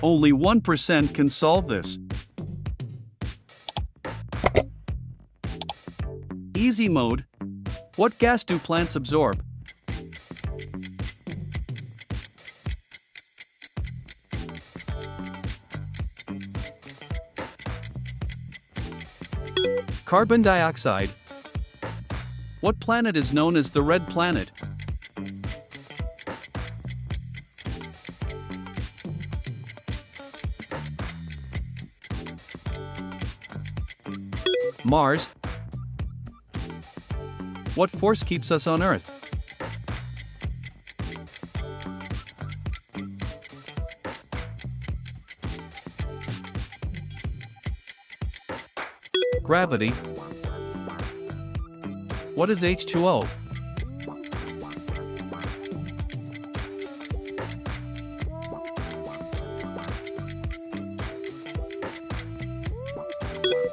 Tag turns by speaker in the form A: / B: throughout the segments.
A: Only 1% can solve this. Easy mode. What gas do plants absorb? Carbon dioxide. What planet is known as the red planet? Mars. What force keeps us on Earth? Gravity. What is H2O?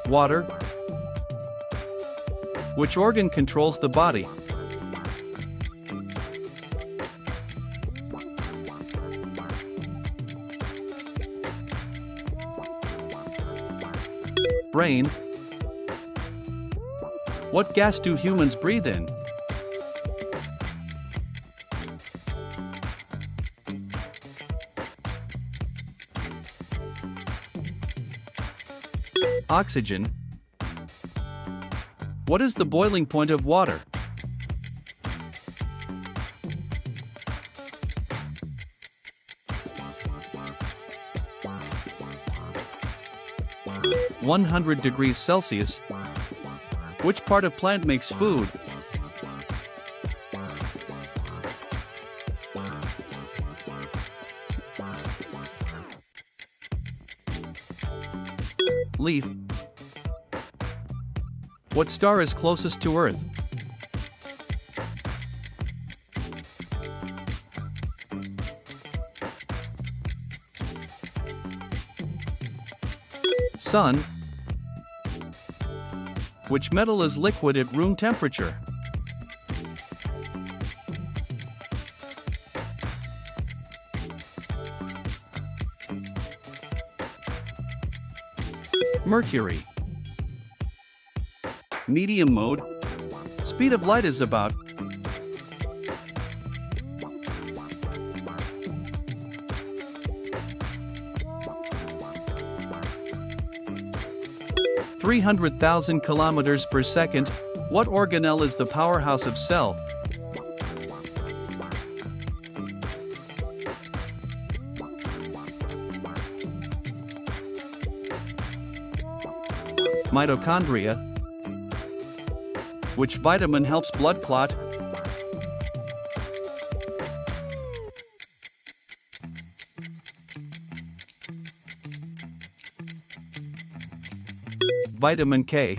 A: Water. Which organ controls the body? Brain. What gas do humans breathe in? Oxygen. What is the boiling point of water? (100°C). Which part of plant makes food? Leaf. What star is closest to Earth? Sun. Which metal is liquid at room temperature? Mercury. Medium mode. Speed of light is about 300,000 kilometers per second. What organelle is the powerhouse of cell? Mitochondria. Which vitamin helps blood clot? Vitamin K.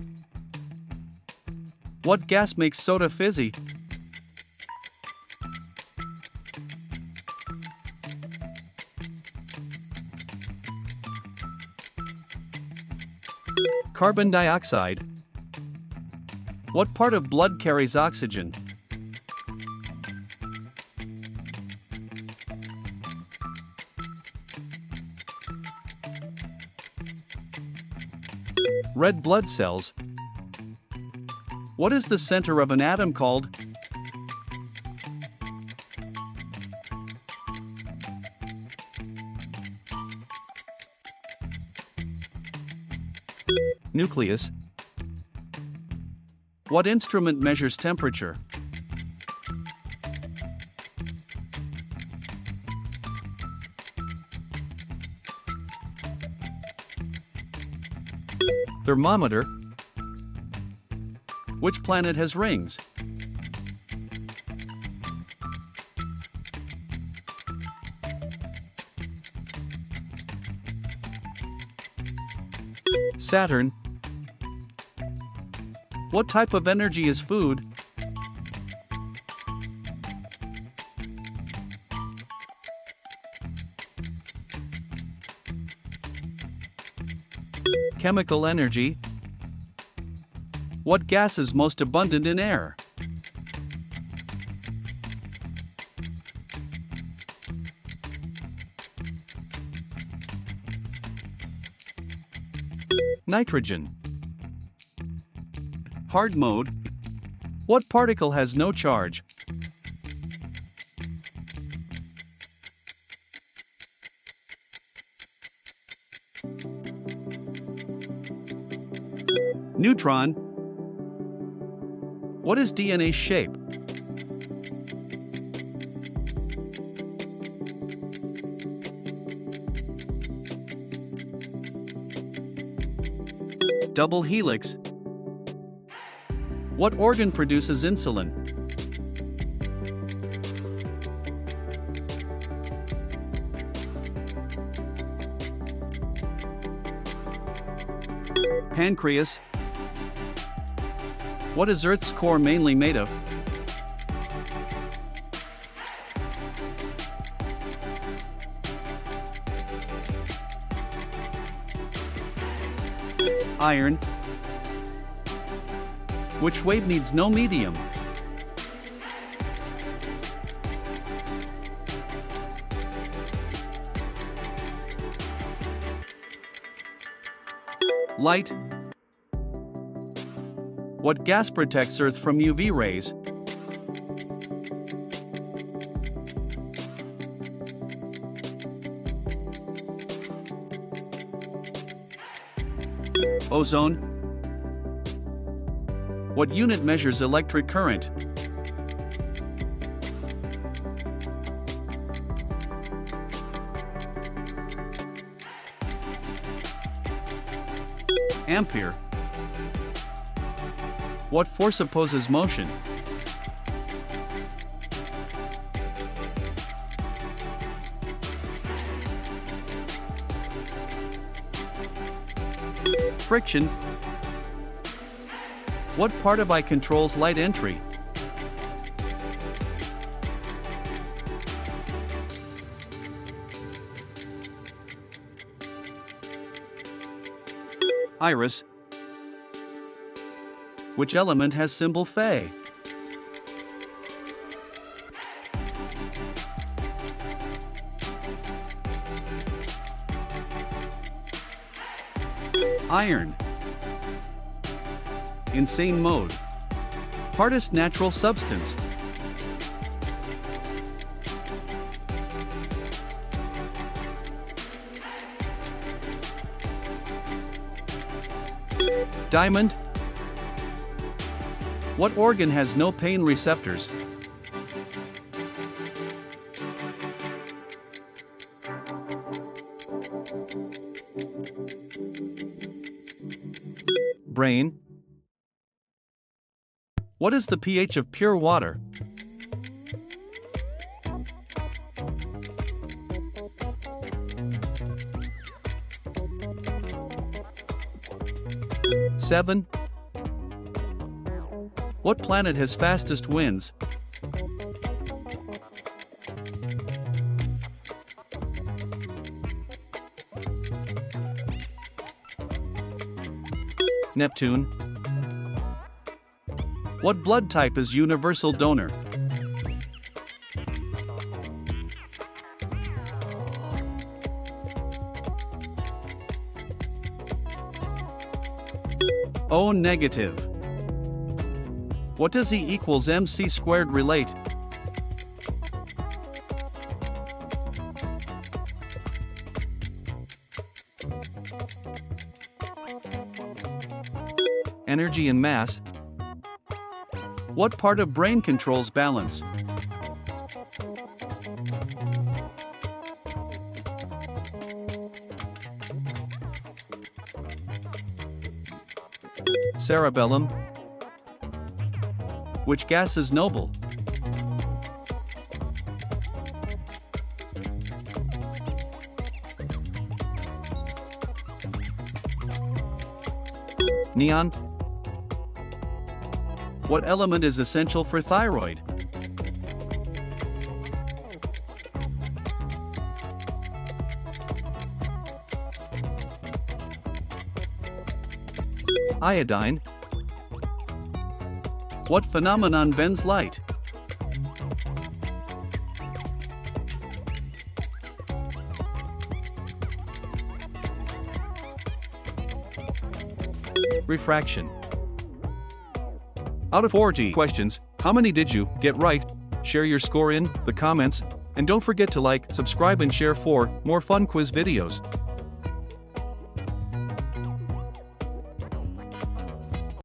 A: What gas makes soda fizzy? Carbon dioxide. What part of blood carries oxygen? Red blood cells. What is the center of an atom called? Nucleus. What instrument measures temperature? Thermometer. Which planet has rings? Saturn. What type of energy is food? Chemical energy. What gas is most abundant in air? Nitrogen. Hard mode. What particle has no charge? Neutron. What is DNA's shape? Double helix. What organ produces insulin? Pancreas. What is Earth's core mainly made of? Iron. Which wave needs no medium? Light. What gas protects Earth from UV rays? Ozone. What unit measures electric current? Ampere. What force opposes motion? Friction. What part of eye controls light entry? Iris. Which element has symbol Fe? Iron. Insane mode. Hardest natural substance. Diamond. What organ has no pain receptors? Brain. What is the pH of pure water? Seven. What planet has fastest winds? Neptune. What blood type is universal donor? O negative. What does E equals mc squared relate? Energy and mass. What part of brain controls balance? Cerebellum. Which gas is noble? Neon. What element is essential for thyroid? Iodine. What phenomenon bends light? refraction. Out of 40 questions, how many did you get right? Share your score in the comments, and don't forget to like, subscribe and share for more fun quiz videos.